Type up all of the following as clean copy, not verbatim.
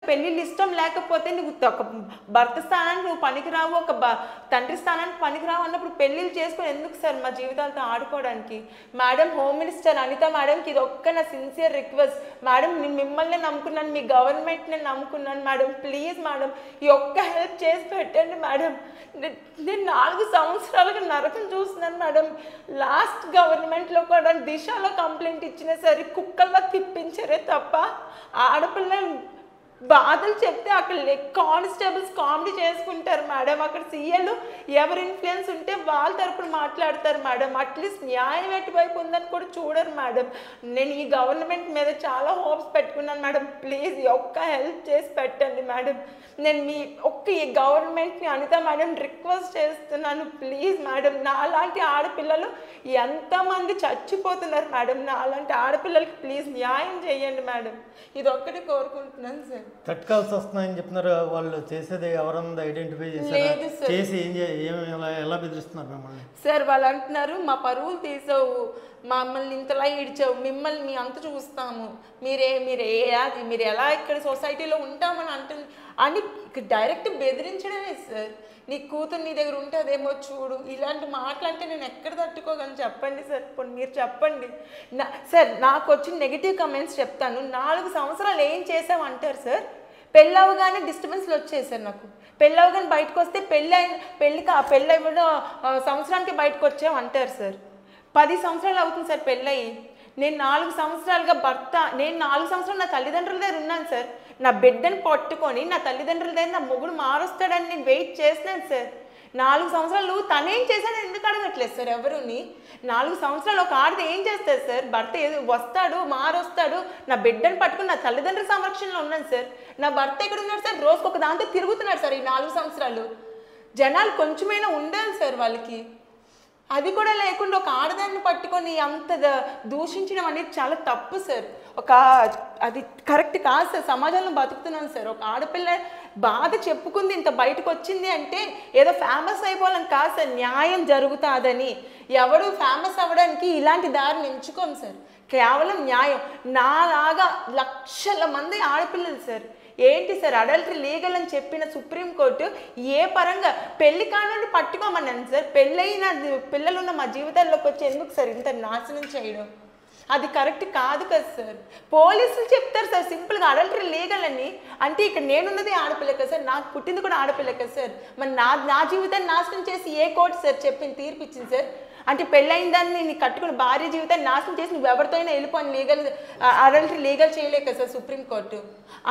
పెళ్ళిళ్ళు ఇష్టం లేకపోతే నువ్వు ఒక భర్త స్థానానికి నువ్వు పనికిరావు, ఒక తండ్రి స్థానానికి పనికిరావు అన్నప్పుడు పెళ్ళిళ్ళు చేసుకొని ఎందుకు సార్ మా జీవితాలతో ఆడుకోవడానికి? మేడం, హోమ్ మినిస్టర్ అనిత మేడంకి ఇది ఒక్క నా సిన్సియర్ రిక్వెస్ట్. మేడం, నేను మిమ్మల్ని నమ్ముకున్నాను, మీ గవర్నమెంట్ని నమ్ముకున్నాను మేడం. ప్లీజ్ మేడం, ఈ ఒక్క హెల్ప్ చేసి పెట్టండి మేడం. నేను 4 సంవత్సరాలుగా నరకం చూస్తున్నాను మేడం. లాస్ట్ గవర్నమెంట్లో కూడా దిశలో కంప్లైంట్ ఇచ్చినా సరే కుక్కల్లా తిప్పించారే తప్ప ఆడపిల్లలు బాధలు చెప్తే అక్కడ కానిస్టేబుల్స్ కామెడీ చేసుకుంటారు మేడం. అక్కడ సీఏలు ఎవరు ఇన్ఫ్లుయెన్స్ ఉంటే వాళ్ళ తరపున మాట్లాడతారు మేడం. అట్లీస్ట్ న్యాయం ఎటువైపు ఉందని కూడా చూడరు మేడం. నేను ఈ గవర్నమెంట్ మీద చాలా హోప్స్ పెట్టుకున్నాను మేడం. ప్లీజ్ ఈ ఒక్క హెల్ప్ చేసి పెట్టండి మేడం. నేను మీ ఒక్క ఈ గవర్నమెంట్ని అనిత మేడం రిక్వెస్ట్ చేస్తున్నాను. ప్లీజ్ మేడం, నాలాంటి ఆడపిల్లలు ఎంతమంది చచ్చిపోతున్నారు మేడం. నాలాంటి ఆడపిల్లలకి ప్లీజ్ న్యాయం చేయండి మేడం. ఇది ఒక్కటి కోరుకుంటున్నాను సార్. తట్టుకాల్సి వస్తున్నాయని చెప్తున్నారు. వాళ్ళు చేసేది ఎవరన్నా ఐడెంటిఫై చేశారు, చేసి ఎలా బెదిరిస్తున్నారు మిమ్మల్ని? సార్ వాళ్ళు అంటున్నారు, మా పరువులు తీసావు, మమ్మల్ని ఇంతలా ఈడ్చావు, మిమ్మల్ని మీ అంత చూస్తాము, మీరు ఎలా ఇక్కడ సొసైటీలో ఉంటామని అని డైరెక్ట్ బెదిరించడమే సార్. నీ కూతురు నీ దగ్గర ఉంటే అదేమో చూడు, ఇలాంటి మాటలు అంటే నేను ఎక్కడ తట్టుకోగలను చెప్పండి సార్. మీరు చెప్పండి సార్. నాకు వచ్చిన నెగిటివ్ కమెంట్స్ చెప్తాను. 4 సంవత్సరాలు ఏం చేసామంటారు సార్. పెళ్ళవగానే డిస్టర్బెన్స్లు వచ్చాయి సార్. నాకు పెళ్ళవగానే బయటకు వస్తే పెళ్ళి సంవత్సరానికి బయటకు వచ్చామంటారు సార్. 10 సంవత్సరాలు అవుతుంది సార్ పెళ్ళయి. నేను 4 సంవత్సరాలుగా నేను 4 సంవత్సరాలు నా తల్లిదండ్రుల దగ్గర ఉన్నాను సార్. నా బిడ్డను పట్టుకొని నా తల్లిదండ్రుల దగ్గర నా మొగుడు మారుస్తాడని నేను వెయిట్ చేస్తున్నాను సార్. 4 సంవత్సరాలు తనేం చేశాడని ఎందుకు అడగట్లేదు సార్ ఎవరుని? 4 సంవత్సరాలు ఒక ఆడది ఏం చేస్తారు సార్? భర్త వస్తాడు, మారొస్తాడు, నా బిడ్డను పట్టుకుని నా తల్లిదండ్రుల సంరక్షణలో ఉన్నాను సార్. నా భర్త ఎక్కడ ఉన్నాడు సార్? రోజుకు ఒక దాంతో తిరుగుతున్నాడు సార్. ఈ 4 సంవత్సరాలు జనాలు కొంచెమైనా ఉండాలి సార్ వాళ్ళకి. అది కూడా లేకుండా ఒక ఆడదాన్ని పట్టుకొని అంత దూషించడం అనేది చాలా తప్పు సార్. అది కరెక్ట్ కాదు సార్. సమాజంలో బతుకుతున్నాను సార్. ఒక ఆడపిల్ల బాధ చెప్పుకుంది, ఇంత బయటకు వచ్చింది అంటే ఏదో ఫేమస్ అయిపోవాలని కాదు సార్. న్యాయం జరుగుతుందని ఎవడు ఫేమస్ అవ్వడానికి ఇలాంటి దారిని ఎంచుకోము సార్. కేవలం న్యాయం. నాలాగా లక్షల మంది ఆడపిల్లలు సార్. ఏంటి సార్ అడల్టరీ లీగల్ అని చెప్పిన సుప్రీంకోర్టు ఏ పరంగా పెళ్లి కానుండి పట్టుకోమన్నాను సార్. పెళ్ళైన పిల్లలున్న మా జీవితాల్లోకి వచ్చి ఎందుకు సార్ ఇంత నాశనం చేయడం? అది కరెక్ట్ కాదు కదా సార్. పోలీసులు చెప్తారు సార్ సింపుల్గా అడల్టరీ లీగల్ అని. అంటే ఇక్కడ నేనున్నది ఆడపిల్ల కదా సార్, నాకు పుట్టింది కూడా ఆడపిల్ల కదా సార్. మరి నా జీవితాన్ని నాశనం చేసి ఏ కోర్టు సార్ చెప్పింది, తీర్పు ఇచ్చింది సార్? అంటే పెళ్ళైన దాన్ని నీ కట్టుకుని భార్య జీవితాన్ని నాశనం చేసి నువ్వు ఎవరితో అయినా వెళ్ళిపోయి అడల్టరీ లీగల్ చేయలేక సార్ సుప్రీంకోర్టు.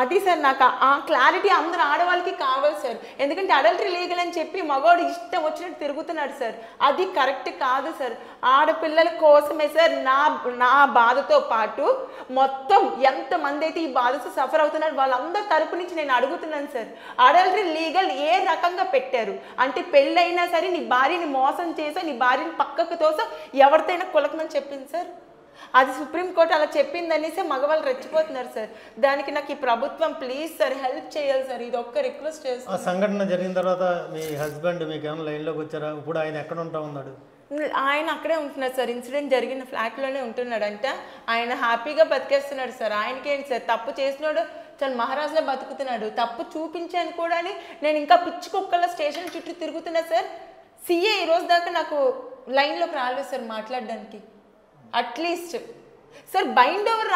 అది సార్ నాకు ఆ క్లారిటీ అందరూ ఆడవాళ్ళకి కావాలి సార్. ఎందుకంటే అడల్టరీ లీగల్ అని చెప్పి మగవాడు ఇష్టం వచ్చినట్టు తిరుగుతున్నాడు సార్. అది కరెక్ట్ కాదు సార్. ఆడపిల్లల కోసమే సార్ నా బాధతో పాటు మొత్తం ఎంతమంది అయితే ఈ బాధతో సఫర్ అవుతున్నారు వాళ్ళందరి తరపు నుంచి నేను అడుగుతున్నాను సార్. అడల్టరీ లీగల్ ఏ రకంగా పెట్టారు అంటే పెళ్ళైనా సరే నీ భార్యని మోసం చేసా, నీ భార్యని పక్కకు తోసా ఎవరితోనైనా కులకమని చెప్పింది సార్. అది సుప్రీంకోర్టు అలా చెప్పిందనేసి మగవాళ్ళు రెచ్చిపోతున్నారు సార్. దానికి నాకు ఈ ప్రభుత్వం ప్లీజ్ సార్ హెల్ప్ చేయాలి సార్. ఇది ఒక్క రిక్వెస్ట్ చేస్తాను. ఆ సంఘటన జరిగిన తర్వాత మీ హస్బెండ్ మీకు ఏమైనా లైన్లోకి వచ్చారా? ఇప్పుడు ఆయన ఎక్కడ ఉంటా ఉన్నాడు? ఆయన అక్కడే ఉంటున్నారు సార్. ఇన్సిడెంట్ జరిగిన ఫ్లాట్లోనే ఉంటున్నాడంట. ఆయన హ్యాపీగా బతికేస్తున్నాడు సార్. ఆయనకేంటి సార్, తప్పు చేసినాడు చాలా మహారాజులో బతుకుతున్నాడు. తప్పు చూపించాను కూడా నేను ఇంకా పిచ్చి కుక్కల స్టేషన్ చుట్టూ తిరుగుతున్నా సార్. సీఏ ఈరోజు దాకా నాకు లైన్లోకి రాలేదు సార్ మాట్లాడడానికి. అట్లీస్ట్ సార్ బైండ్ ఓవర్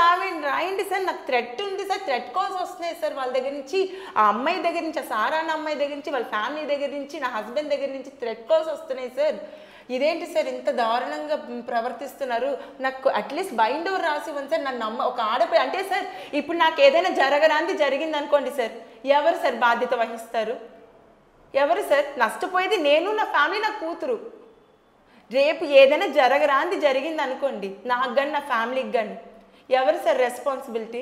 రాయండి సార్. నాకు థ్రెట్ ఉంది సార్, థ్రెట్ కాల్స్ వస్తున్నాయి సార్ వాళ్ళ దగ్గర నుంచి, ఆ అమ్మాయి దగ్గర నుంచి, ఆ సారా అన్న అమ్మాయి దగ్గర నుంచి, వాళ్ళ ఫ్యామిలీ దగ్గర నుంచి, నా హస్బెండ్ దగ్గర నుంచి థ్రెట్ కాల్స్ వస్తున్నాయి సార్. ఇదేంటి సార్ ఇంత దారుణంగా ప్రవర్తిస్తున్నారు? నాకు అట్లీస్ట్ బైండ్ ఓవర్ రాసి ఇవ్వండి సార్. నన్ను ఒక ఆడపిల్ల అంటే సార్ ఇప్పుడు నాకు ఏదైనా జరగరాంది జరిగింది అనుకోండి సార్, ఎవరు సార్ బాధ్యత వహిస్తారు? ఎవరు సార్? నష్టపోయేది నేను, నా ఫ్యామిలీ, నా కూతురు. రేపు ఏదైనా జరగరాంది జరిగింది అనుకోండి, నాకు కానీ నా ఫ్యామిలీకి కానీ ఎవరు సార్ రెస్పాన్సిబిలిటీ?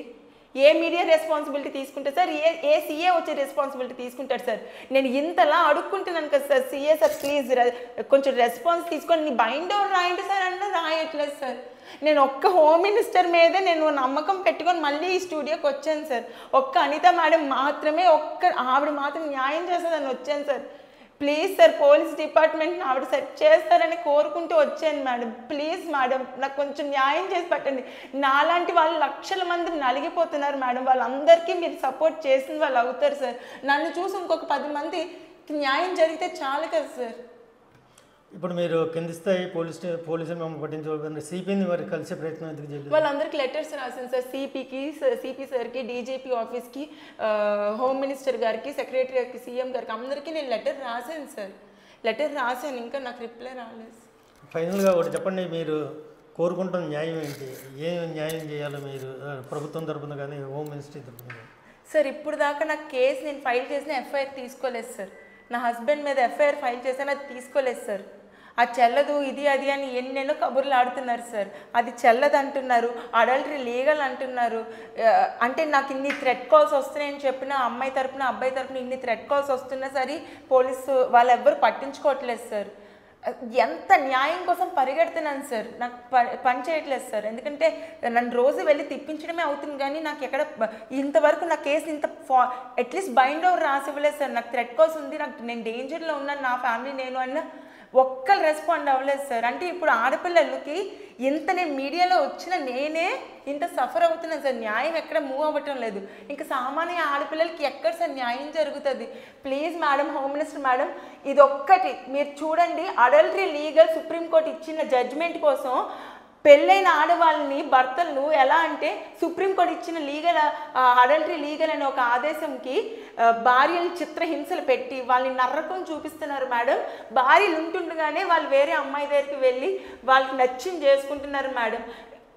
ఏ మీడియా రెస్పాన్సిబిలిటీ తీసుకుంటారు సార్? ఏ సీఏ వచ్చే రెస్పాన్సిబిలిటీ తీసుకుంటారు సార్? నేను ఇంతలా అడుక్కుంటున్నాను కదా సార్. సీఏ సార్ ప్లీజ్ కొంచెం రెస్పాన్స్ తీసుకొని నీ బైండ్ ఓవర్ రాయండి సార్ అంటే రాయట్లేదు సార్. నేను ఒక్క హోమ్ మినిస్టర్ మీదే నేను నమ్మకం పెట్టుకొని మళ్ళీ ఈ స్టూడియోకి వచ్చాను సార్. ఒక్క అనిత మేడం మాత్రమే, ఆవిడ మాత్రం న్యాయం చేస్తుందని వచ్చాను సార్. ప్లీజ్ సార్ పోలీస్ డిపార్ట్మెంట్ని ఆవిడ సెట్ చేస్తారని కోరుకుంటూ వచ్చాను మేడం. ప్లీజ్ మేడం నాకు కొంచెం న్యాయం చేసి పెట్టండి. నాలాంటి వాళ్ళు లక్షల మంది నలిగిపోతున్నారు మేడం. వాళ్ళందరికీ మీరు సపోర్ట్ చేసిన వాళ్ళు అవుతారు సార్. నన్ను చూసి ఇంకొక 10 మందికి న్యాయం జరిగితే చాలు కదా సార్. ఇప్పుడు మీరు కింది స్థాయి పోలీసులు మమ్మల్ని పట్టించుకోవాలి, సిపిని మరి కలిసే ప్రయత్నం ఎందుకు చేయలేదు? వాళ్ళందరికీ లెటర్స్ రాశాను సార్. సిపి సార్కి, డీజీపీ ఆఫీస్కి, హోమ్ మినిస్టర్ గారికి, సెక్రటరీ గారికి, సీఎం గారికి అందరికీ నేను లెటర్ రాశాను సార్. లెటర్ రాశాను, ఇంకా నాకు రిప్లై రాలేదు. ఫైనల్గా ఒకటి చెప్పండి, మీరు కోరుకుంటున్న న్యాయం ఏంటి? ఏం న్యాయం చేయాలో మీరు ప్రభుత్వం తరపున కానీ హోమ్ మినిస్ట్రీ తరపున కానీ? సార్ ఇప్పుడు దాకా నాకు కేసు నేను ఫైల్ చేసిన ఎఫ్ఐఆర్ తీసుకోలేదు సార్. నా హస్బెండ్ మీద ఎఫ్ఐఆర్ ఫైల్ చేశాను, అది తీసుకోలేదు సార్. అది చెల్లదు ఇది అది అని ఎన్నెన్నో కబుర్లు ఆడుతున్నారు సార్. అది చెల్లదు అంటున్నారు, అడల్టరీ లీగల్ అంటున్నారు. అంటే నాకు ఇన్ని థ్రెట్ కాల్స్ వస్తున్నాయని చెప్పిన అమ్మాయి తరపున అబ్బాయి తరపున ఇన్ని థ్రెట్ కాల్స్ వస్తున్నా సరే పోలీసు వాళ్ళు ఎవ్వరు పట్టించుకోవట్లేదు సార్. ఎంత న్యాయం కోసం పరిగెడుతున్నాను సార్, నాకు పని చేయట్లేదు సార్. ఎందుకంటే నన్ను రోజు వెళ్ళి తిప్పించడమే అవుతుంది కానీ నాకు ఎక్కడ ఇంతవరకు నా కేసు ఇంత అట్లీస్ట్ బైండ్ ఓవర్ రాసి ఇవ్వలేదు సార్. నాకు థ్రెట్ కాల్స్ ఉంది, నేను డేంజర్లో ఉన్నాను, నా ఫ్యామిలీ నేను అన్న ఒక్కరు రెస్పాండ్ అవ్వలేదు సార్. అంటే ఇప్పుడు ఆడపిల్లలకి ఇంత నేను మీడియాలో వచ్చిన నేనే ఇంత సఫర్ అవుతున్నాను సార్. న్యాయం ఎక్కడ మూవ్ అవ్వటం లేదు. ఇంకా సామాన్య ఆడపిల్లలకి ఎక్కడ సార్ న్యాయం జరుగుతుంది? Please madam, home minister madam, ఇది ఒక్కటి మీరు చూడండి. అడల్టరీ లీగల్ సుప్రీంకోర్టు ఇచ్చిన జడ్జిమెంట్ కోసం పెళ్ళైన ఆడవాళ్ళని భర్తలను ఎలా అంటే సుప్రీంకోర్టు ఇచ్చిన లీగల్ అడల్టరీ లీగల్ అనే ఒక ఆదేశంకి భార్యలు చిత్రహింసలు పెట్టి వాళ్ళని నరకం చూపిస్తున్నారు మేడం. భార్యలు ఉంటుండగానే వాళ్ళు వేరే అమ్మాయి దగ్గరికి వెళ్ళి వాళ్ళకి నచ్చింది చేసుకుంటున్నారు మేడం.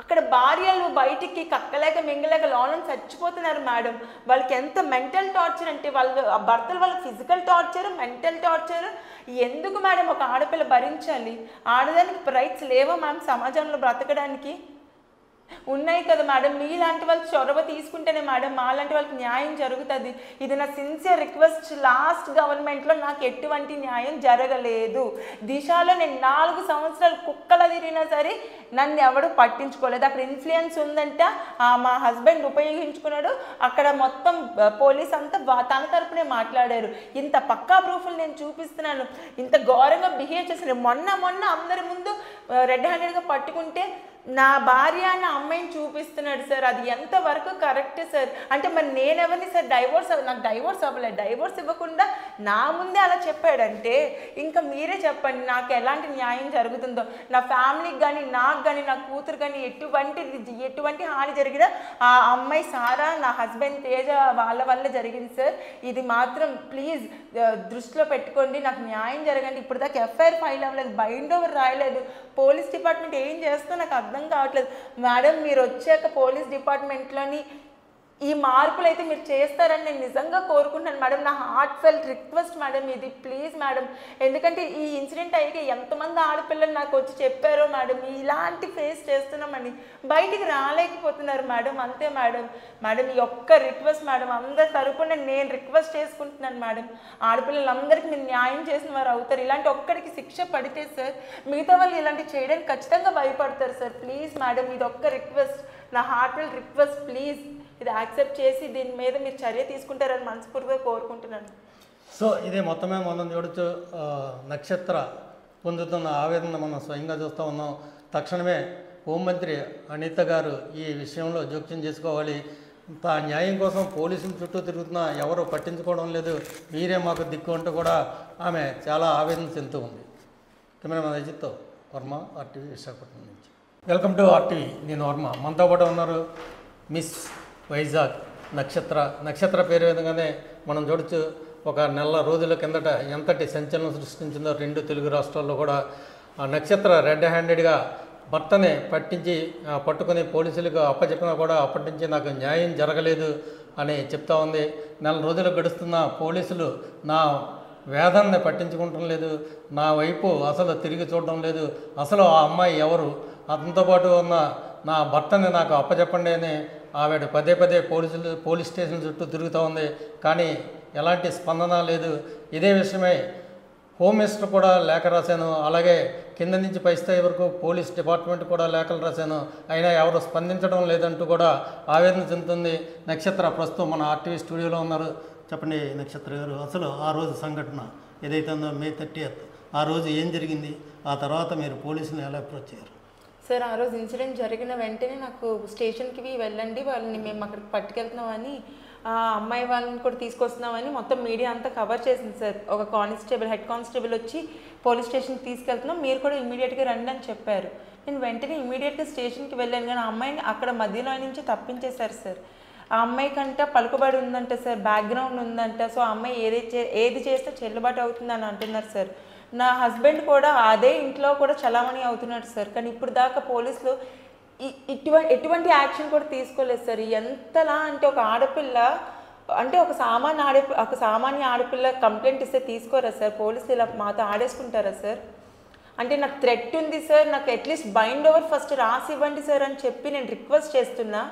అక్కడ భార్యలు బయటికి కక్కలేక మింగలేక లోనం చచ్చిపోతున్నారు మేడం. వాళ్ళకి ఎంత మెంటల్ టార్చర్ అంటే వాళ్ళు భర్తలు వాళ్ళకి ఫిజికల్ టార్చర్, మెంటల్ టార్చర్. ఎందుకు మేడం ఒక ఆడపిల్ల భరించాలి? ఆడదానికి రైట్స్ లేవా మ్యామ్ సమాజంలో బ్రతకడానికి? ఉన్నాయి కదా మేడం. మీలాంటి వాళ్ళు చొరవ తీసుకుంటేనే మేడం మాలాంటి వాళ్ళకి న్యాయం జరుగుతుంది. ఇది నా సిన్సియర్ రిక్వెస్ట్. లాస్ట్ గవర్నమెంట్లో నాకు ఎటువంటి న్యాయం జరగలేదు. దిశలో నేను 4 సంవత్సరాలు కుక్కల తిరిగినా సరే నన్ను ఎవడు పట్టించుకోలేదు. అక్కడ ఇన్ఫ్లుయెన్స్ ఉందంట, మా హస్బెండ్ ఉపయోగించుకున్నాడు. అక్కడ మొత్తం పోలీస్ అంతా తన తరపునే మాట్లాడారు. ఇంత పక్కా ప్రూఫ్లు నేను చూపిస్తున్నాను. ఇంత ఘోరంగా బిహేవ్ చేసిన మొన్న అందరి ముందు రెడ్ హ్యాండెడ్గా పట్టుకుంటే నా భార్య అన్న అమ్మాయిని చూపిస్తున్నాడు సార్. అది ఎంతవరకు కరెక్ట్ సార్? అంటే మరి నేనెవరిని సార్ నాకు డైవోర్స్ అవ్వలేదు. డైవోర్స్ ఇవ్వకుండా నా ముందే అలా చెప్పాడంటే ఇంకా మీరే చెప్పండి నాకు ఎలాంటి న్యాయం జరుగుతుందో. నా ఫ్యామిలీకి కానీ నాకు కానీ నా కూతురు కానీ ఎటువంటి హాని జరిగినా ఆ అమ్మాయి సారా, నా హస్బెండ్ తేజ వాళ్ళ వల్ల జరిగింది సార్. ఇది మాత్రం ప్లీజ్ దృష్టిలో పెట్టుకోండి. నాకు న్యాయం జరగండి. ఇప్పుడు దాకా ఎఫ్ఐఆర్ ఫైల్ అవ్వలేదు, బైండ్ ఓవర్ రాయలేదు. పోలీస్ డిపార్ట్మెంట్ ఏం చేస్తో నాకు అర్థం కావట్లేదు మేడం. మీరు వచ్చాక పోలీస్ డిపార్ట్మెంట్లోని ఈ మార్పులు అయితే మీరు చేస్తారని నేను నిజంగా కోరుకుంటున్నాను మేడం. నా హార్ట్ ఫెల్ట్ రిక్వెస్ట్ మేడం ఇది. ప్లీజ్ మేడం, ఎందుకంటే ఈ ఇన్సిడెంట్ అయ్యాక ఎంతమంది ఆడపిల్లలు నాకు వచ్చి చెప్పారో మేడం ఇలాంటి ఫేస్ చేస్తున్నామని. బయటికి రాలేకపోతున్నారు మేడం. అంతే మేడం. ఈ ఒక్క రిక్వెస్ట్ మేడం, అందరి తరపున నేను రిక్వెస్ట్ చేసుకుంటున్నాను మేడం. ఆడపిల్లలందరికీ మీరు న్యాయం చేసిన వారు అవుతారు. ఇలాంటి ఒక్కడికి శిక్ష పడితే సార్ మిగతా వాళ్ళు ఇలాంటి చేయడానికి ఖచ్చితంగా భయపడతారు సార్. ప్లీజ్ మేడం, ఇది ఒక్క రిక్వెస్ట్, నా హార్ట్ ఫెల్ట్ రిక్వెస్ట్. ప్లీజ్ ఇది యాక్సెప్ట్ చేసి దీని మీద మీరు చర్య తీసుకుంటారని మనస్ఫూర్తిగా కోరుకుంటున్నాను. సో ఇదే మొత్తమే మనం చూడొచ్చు. నక్షత్ర పొందుతున్న ఆవేదన మనం స్వయంగా చూస్తూ ఉన్నాం. తక్షణమే హోంమంత్రి అనిత గారు ఈ విషయంలో జోక్యం చేసుకోవాలి. న్యాయం కోసం పోలీసుల చుట్టూ తిరుగుతున్నా ఎవరు పట్టించుకోవడం లేదు, మీరే మాకు దిక్కు అంటూ కూడా ఆమె చాలా ఆవేదన చెందుతూ ఉంది. కెమెరామెన్ అజిత్తో వర్మ, ఆర్టీవీ విశాఖపట్నం నుంచి. వెల్కమ్ టు ఆర్టీవీ, నేను వర్మ. మనతో పాటు ఉన్నారు మిస్ వైజాగ్ నక్షత్ర పేరు విధంగానే మనం చూడొచ్చు. ఒక నెల రోజుల కిందట ఎంతటి సంచలనం సృష్టించిందో 2 తెలుగు రాష్ట్రాల్లో కూడా. ఆ నక్షత్ర రెడ్ హ్యాండెడ్గా భర్తనే పట్టుకుని పోలీసులకు అప్పచెప్పినా కూడా అప్పటి నుంచి నాకు న్యాయం జరగలేదు అని చెప్తా ఉంది. నెల రోజులు గడుస్తున్న పోలీసులు నా వేదనని పట్టించుకుంటం లేదు, నా వైపు అసలు తిరిగి చూడడం లేదు. అసలు ఆ అమ్మాయి ఎవరు, అతనితో పాటు ఉన్న నా భర్తని నాకు అప్పచెప్పండి అని ఆవిడ పదే పోలీస్ స్టేషన్ చుట్టూ తిరుగుతూ ఉంది. కానీ ఎలాంటి స్పందన లేదు. ఇదే విషయమై హోమ్ మినిస్టర్ కూడా లేఖ రాశాను, అలాగే కింద నుంచి పై స్థాయి వరకు పోలీస్ డిపార్ట్మెంట్ కూడా లేఖలు రాశాను. అయినా ఎవరు స్పందించడం లేదంటూ కూడా ఆవేదన చెందుతుంది. నక్షత్ర ప్రస్తుతం మన ఆర్టీవీ స్టూడియోలో ఉన్నారు. చెప్పండి నక్షత్ర గారు, అసలు ఆ రోజు సంఘటన ఏదైతే ఉందో May 30th ఆ రోజు ఏం జరిగింది, ఆ తర్వాత మీరు పోలీసుని ఎలా అప్రోచ్ అయ్యారు? సార్ ఆ రోజు ఇన్సిడెంట్ జరిగిన వెంటనే నాకు స్టేషన్కి వెళ్ళండి, వాళ్ళని మేము అక్కడికి పట్టుకెళ్తున్నామని, ఆ అమ్మాయి వాళ్ళని కూడా తీసుకొస్తున్నామని మొత్తం మీడియా అంతా కవర్ చేసింది సార్. ఒక కానిస్టేబుల్, హెడ్ కానిస్టేబుల్ వచ్చి పోలీస్ స్టేషన్కి తీసుకెళ్తున్నాం, మీరు కూడా ఇమీడియట్గా రండి అని చెప్పారు. నేను వెంటనే ఇమీడియట్గా స్టేషన్కి వెళ్ళాను, కానీ ఆ అమ్మాయిని అక్కడ మధ్యలో నుంచి తప్పించేశారు సార్. ఆ అమ్మాయి కంటే పలుకుబడి ఉందంట సార్, బ్యాక్గ్రౌండ్ ఉందంట. సో ఆ అమ్మాయి ఏది చేస్తే చెల్లుబాటు అవుతుందని అంటున్నారు సార్. నా హస్బెండ్ కూడా అదే ఇంట్లో కూడా చలామణి అవుతున్నాడు సార్. కానీ ఇప్పుడు దాకా పోలీసులు ఎటువంటి యాక్షన్ కూడా తీసుకోలేదు సార్. ఎంతలా అంటే ఒక ఆడపిల్ల అంటే ఒక సామాన్య ఆడపిల్ల కంప్లైంట్ ఇస్తే తీసుకోరా సార్? పోలీసులు ఇలా మాతో ఆడేసుకుంటారా సార్? అంటే నాకు థ్రెట్ ఉంది సార్, నాకు అట్లీస్ట్ బైండ్ ఓవర్ ఫస్ట్ రాసి ఇవ్వండి సార్ అని చెప్పి నేను రిక్వెస్ట్ చేస్తున్నా.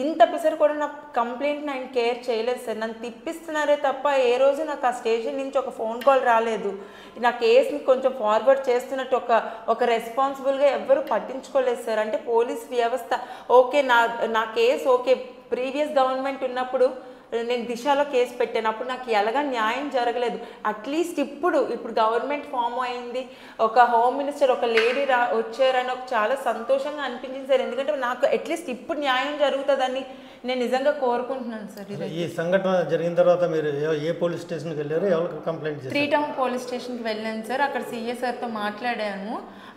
ఇంత పిసరు కూడా నా కంప్లైంట్ ఆయన కేర్ చేయలేదు సార్. నన్ను తిప్పిస్తున్నారే తప్ప ఏ రోజు నాకు ఆ స్టేషన్ నుంచి ఒక ఫోన్ కాల్ రాలేదు. నా కేసుని కొంచెం ఫార్వర్డ్ చేస్తున్నట్టు ఒక రెస్పాన్సిబుల్గా ఎవ్వరూ పట్టించుకోలేదు సార్. అంటే పోలీస్ వ్యవస్థ ఓకే, నా కేసు ఓకే, ప్రీవియస్ గవర్నమెంట్ ఉన్నప్పుడు నేను దిశలో కేసు పెట్టాను, అప్పుడు నాకు ఎలాగా న్యాయం జరగలేదు. అట్లీస్ట్ ఇప్పుడు గవర్నమెంట్ ఫామ్ అయింది, ఒక హోమ్ మినిస్టర్, ఒక లేడీ వచ్చారని చాలా సంతోషంగా అనిపించింది సార్. ఎందుకంటే నాకు అట్లీస్ట్ ఇప్పుడు న్యాయం జరుగుతుందని నేను నిజంగా కోరుకుంటున్నాను సార్. ఈ సంఘటన జరిగిన తర్వాత మీరు ఏ పోలీస్ స్టేషన్కి వెళ్ళారు, ఎవరికి కంప్లైంట్ చేశారు? 3 టౌన్ పోలీస్ స్టేషన్కి వెళ్ళాను సార్. అక్కడ సీఏ సార్తో మాట్లాడాను.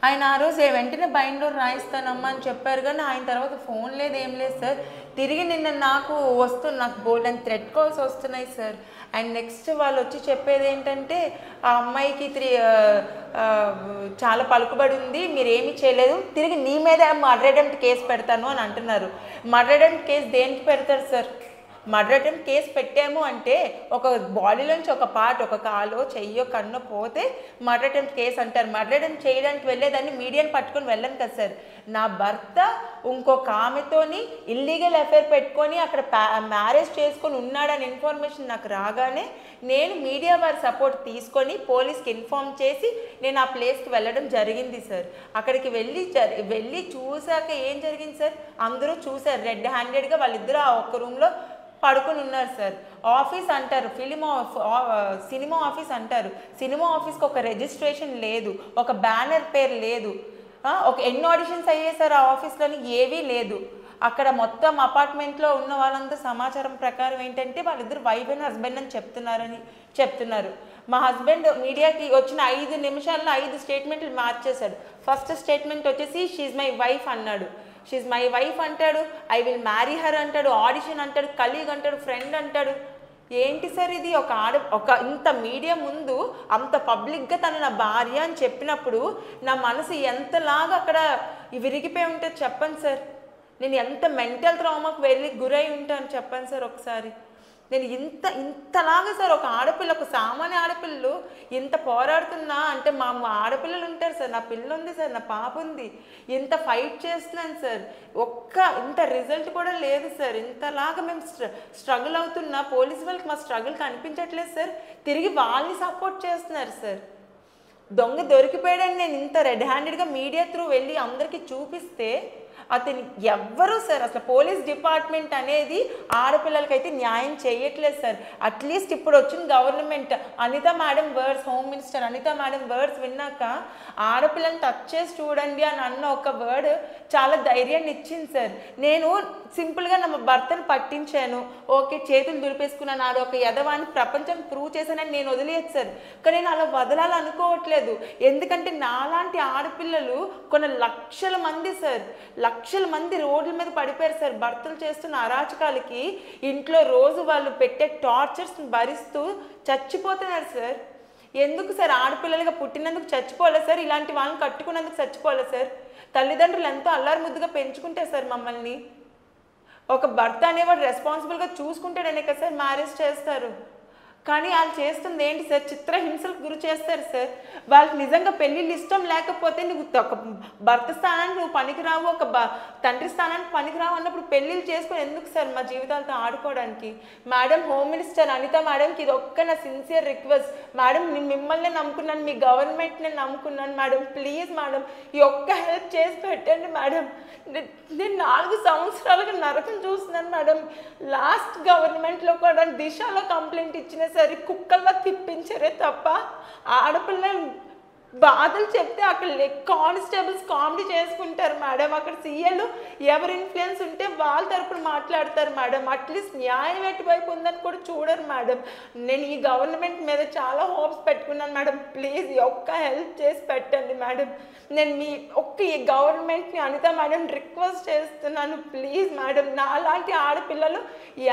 ఆయన ఆ రోజు వెంటనే బైండ్లో రాయిస్తానమ్మా అని చెప్పారు, కానీ ఆయన తర్వాత ఫోన్ లేదు, ఏం లేదు సార్. తిరిగి నిన్న నాకు బోల్డ్ అండ్ థ్రెడ్ కాల్స్ వస్తున్నాయి సార్. అండ్ నెక్స్ట్ వాళ్ళు వచ్చి చెప్పేది ఏంటంటే ఆ అమ్మాయికి చాలా పలుకుబడి ఉంది, మీరు ఏమీ చేయలేదు, తిరిగి నీ మీద మర్డర్ అటెంప్ట్ కేసు పెడతాను అని అంటున్నారు. మర్డర్ అటెంప్ట్ కేసు దేనికి పెడతారు సార్? మర్డర్ అటెంప్ట్ కేసు పెట్టాము అంటే ఒక బాడీలోంచి ఒక పార్ట్, ఒక కాలో చెయ్యో కన్నో పోతే మర్డర్ అటెంప్ట్ కేసు అంటారు. మర్డర్ అటెంప్ట్ చేయడానికి వెళ్ళేదాన్ని మీడియాని పట్టుకొని వెళ్ళను కదా సార్. నా భర్త ఇంకొక ఆమెతోని ఇల్లీగల్ అఫైర్ పెట్టుకొని అక్కడ మ్యారేజ్ చేసుకొని ఉన్నాడని ఇన్ఫర్మేషన్ నాకు రాగానే నేను మీడియా వారి సపోర్ట్ తీసుకొని పోలీస్కి ఇన్ఫార్మ్ చేసి నేను ఆ ప్లేస్కి వెళ్ళడం జరిగింది సార్. అక్కడికి వెళ్ళి చూసాక ఏం జరిగింది సార్, అందరూ చూసారు రెడ్ హ్యాండెడ్గా వాళ్ళిద్దరూ ఆ ఒక్క రూమ్లో పడుకొని ఉన్నారు సార్. ఆఫీస్ అంటారు, సినిమా ఆఫీస్ అంటారు. సినిమా ఆఫీస్కి ఒక రిజిస్ట్రేషన్ లేదు, ఒక బ్యానర్ పేరు లేదు, ఒక ఎన్ని ఆడిషన్స్ అయ్యాయి సార్ ఆ ఆఫీస్లోని, ఏవీ లేదు. అక్కడ మొత్తం అపార్ట్మెంట్లో ఉన్న వాళ్ళంతా సమాచారం ప్రకారం ఏంటంటే వాళ్ళిద్దరు వైఫ్ అండ్ హస్బెండ్ అని చెప్తున్నారు. మా హస్బెండ్ మీడియాకి వచ్చిన 5 నిమిషాల్లో 5 స్టేట్మెంట్లు మార్చేశాడు. ఫస్ట్ స్టేట్మెంట్ వచ్చేసి షీజ్ మై వైఫ్ అన్నాడు, షీజ్ మై వైఫ్ అంటాడు, ఐ విల్ మ్యారీ హర్ అంటాడు, ఆడిషన్ అంటాడు, కలీగ్ అంటాడు, ఫ్రెండ్ అంటాడు. ఏంటి సార్ ఇది? ఒక ఇంత మీడియా ముందు అంత పబ్లిక్గా తను నా భార్య అని చెప్పినప్పుడు నా మనసు ఎంతలాగా అక్కడ విరిగిపోయి ఉంటుంది చెప్పండి సార్. నేను ఎంత మెంటల్ ట్రామాకు గురై ఉంటాను చెప్పండి సార్ ఒకసారి. నేను ఇంతలాగా సార్ ఒక ఆడపిల్ల, ఒక సామాన్య ఆడపిల్లలు ఇంత పోరాడుతున్నా అంటే మా ఆడపిల్లలు ఉంటారు సార్, నా పిల్ల ఉంది సార్, నా పాప ఉంది, ఇంత ఫైట్ చేస్తున్నాను సార్, ఇంత రిజల్ట్ కూడా లేదు సార్. ఇంతలాగా మేము స్ట్రగుల్ అవుతున్నా పోలీసు వాళ్ళకి మా స్ట్రగుల్ కనిపించట్లేదు సార్. తిరిగి వాళ్ళని సపోర్ట్ చేస్తున్నారు సార్. దొంగ దొరికిపోయాడని నేను ఇంత రెడ్ హ్యాండెడ్గా మీడియా త్రూ వెళ్ళి అందరికీ చూపిస్తే అతని ఎవ్వరూ సార్, అసలు పోలీస్ డిపార్ట్మెంట్ అనేది ఆడపిల్లలకైతే న్యాయం చేయట్లేదు సార్. అట్లీస్ట్ ఇప్పుడు వచ్చిన government Anitha madam words, home minister Anitha madam words విన్నాక ఆడపిల్లని టచ్ చేసి చూడండి అని అన్న ఒక వర్డ్ చాలా ధైర్యాన్ని ఇచ్చింది సార్. నేను సింపుల్గా నా భర్తను పట్టించాను, ఓకే చేతులు దులిపేసుకున్నాను, ఆడు ఒక యదవాన్ని ప్రపంచానికి ప్రూవ్ చేశానని నేను వదిలేదు సార్. కానీ నేను అలా వదలాలనుకోవట్లేదు. ఎందుకంటే నాలాంటి ఆడపిల్లలు కొన్ని లక్షల మంది సార్, లక్షల మంది రోడ్ల మీద పడిపోయారు సార్. భర్తలు చేస్తున్న అరాచకాలకి ఇంట్లో రోజు వాళ్ళు పెట్టే టార్చర్స్ని భరిస్తూ చచ్చిపోతున్నారు సార్. ఎందుకు సార్? ఆడపిల్లలుగా పుట్టినందుకు చచ్చిపోవాలి సార్, ఇలాంటి వాళ్ళని కట్టుకున్నందుకు చచ్చిపోవాలి సార్. తల్లిదండ్రులు ఎంతో అల్లారు ముద్దుగా పెంచుకుంటారు సార్ మమ్మల్ని. ఒక భర్త అనేవాడు రెస్పాన్సిబుల్గా చూసుకుంటాడనే కదా సార్ మ్యారేజ్ చేస్తారు. కానీ వాళ్ళు చేస్తుంది ఏంటి సార్? చిత్రహింసలకు గురి చేస్తారు సార్. వాళ్ళకి నిజంగా పెళ్ళిళ్ళు ఇష్టం లేకపోతే నువ్వు ఒక భర్త స్థానానికి నువ్వు పనికిరావు, ఒక తండ్రి స్థానానికి పనికిరావు అన్నప్పుడు పెళ్ళిళ్ళు చేసుకొని ఎందుకు సార్ మా జీవితాలతో ఆడుకోవడానికి? మేడం హోమ్ మినిస్టర్ అనిత మేడంకి ఇది ఒక్క నా సిన్సియర్ రిక్వెస్ట్. మేడం నేను మిమ్మల్ని నమ్ముకున్నాను, మీ గవర్నమెంట్ని నమ్ముకున్నాను మేడం, ప్లీజ్ మేడం ఈ ఒక్క హెల్ప్ చేసి పెట్టండి మేడం. నేను 4 సంవత్సరాలుగా నరకం చూస్తున్నాను మేడం. లాస్ట్ గవర్నమెంట్లో కూడా దిశలో కంప్లైంట్ ఇచ్చిన సరే కుక్కల్లా తిప్పించారే తప్ప ఆడపిల్లలు బాధలు చెప్తే అక్కడ కానిస్టేబుల్స్ కామెడీ చేసుకుంటారు మేడం. అక్కడ సీఎలు ఎవరు ఇన్ఫ్లుయెన్స్ ఉంటే వాళ్ళ తరపున మాట్లాడతారు మేడం. అట్లీస్ట్ న్యాయం ఎటువైపు ఉందని కూడా చూడరు మేడం. నేను ఈ గవర్నమెంట్ మీద చాలా హోప్స్ పెట్టుకున్నాను మేడం. ప్లీజ్ ఒక్క హెల్ప్ చేసి పెట్టండి మేడం. నేను మీ ఈ గవర్నమెంట్ని అనిత మేడం రిక్వెస్ట్ చేస్తున్నాను. ప్లీజ్ మేడం, నాలాంటి ఆడపిల్లలు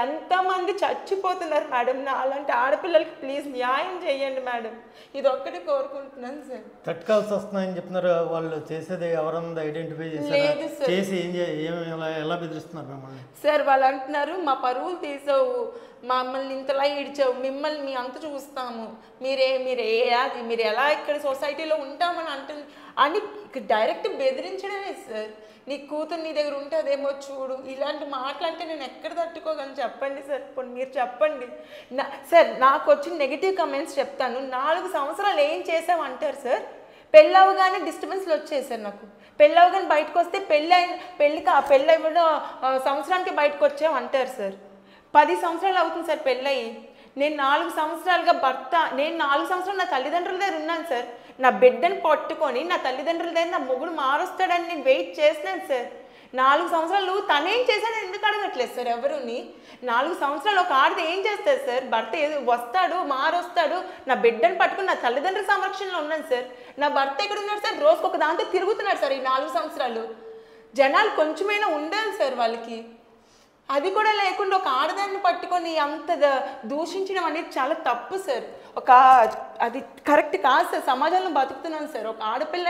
ఎంతమంది చచ్చిపోతున్నారు మేడం. నాలాంటి ఆడపిల్లలకి ప్లీజ్ న్యాయం చేయండి మేడం. ఇది ఒక్కటి కోరుకుంటున్నాను సార్. తట్టుకాల్సి వస్తున్నాయని చెప్తున్నారు. వాళ్ళు చేసేది ఎవరన్నా ఐడెంటిఫై చేసి ఎలా బెదిరిస్తున్నారు మిమ్మల్ని? సార్ వాళ్ళు అంటున్నారు మా పరువులు తీసావు, మమ్మల్ని ఇంతలా ఈడ్చావు, మిమ్మల్ని మీ అంత చూస్తాము, మీరు ఎలా ఇక్కడ సొసైటీలో ఉంటామని అని డైరెక్ట్ బెదిరించడమే సార్. నీ కూతురు నీ దగ్గర ఉంటే అదేమో చూడు, ఇలాంటి మాటలు అంటే నేను ఎక్కడ తట్టుకోగలను చెప్పండి సార్. మీరు చెప్పండి సార్. నాకు వచ్చిన నెగిటివ్ కమెంట్స్ చెప్తాను. 4 సంవత్సరాలు ఏం చేసావు అంటారు సార్. పెళ్ళవగానే డిస్టర్బెన్స్లు వచ్చాయి సార్. నాకు పెళ్ళవగానే బయటకు వస్తే పెళ్ళి సంవత్సరానికి బయటకు వచ్చావు అంటారు సార్. 10 సంవత్సరాలు అవుతుంది సార్ పెళ్ళయి. నేను 4 సంవత్సరాలుగా నేను 4 సంవత్సరాలు నా తల్లిదండ్రుల దగ్గర ఉన్నాను సార్. నా బిడ్డను పట్టుకొని నా తల్లిదండ్రుల దగ్గర నా మొగుడు మారుస్తాడని నేను వెయిట్ చేసినాను సార్. 4 సంవత్సరాలు తనేం చేశాడని ఎందుకు అడగట్లేదు సార్ ఎవరుని? 4 సంవత్సరాలు ఒక ఆడది ఏం చేస్తారు సార్? భర్త వస్తాడు, మారొస్తాడు, నా బిడ్డను పట్టుకుని నా తల్లిదండ్రుల సంరక్షణలో ఉన్నాను సార్. నా భర్త ఎక్కడ ఉన్నాడు సార్? రోజుకు ఒక దాంతో తిరుగుతున్నాడు సార్. ఈ 4 సంవత్సరాలు జనాలు కొంచెమైనా ఉండాలి సార్ వాళ్ళకి. అది కూడా లేకుండా ఒక ఆడదాన్ని పట్టుకొని అంత దూషించడం అనేది చాలా తప్పు సార్. అది కరెక్ట్ కాదు సార్. సమాజంలో బతుకుతున్నాను సార్. ఒక ఆడపిల్ల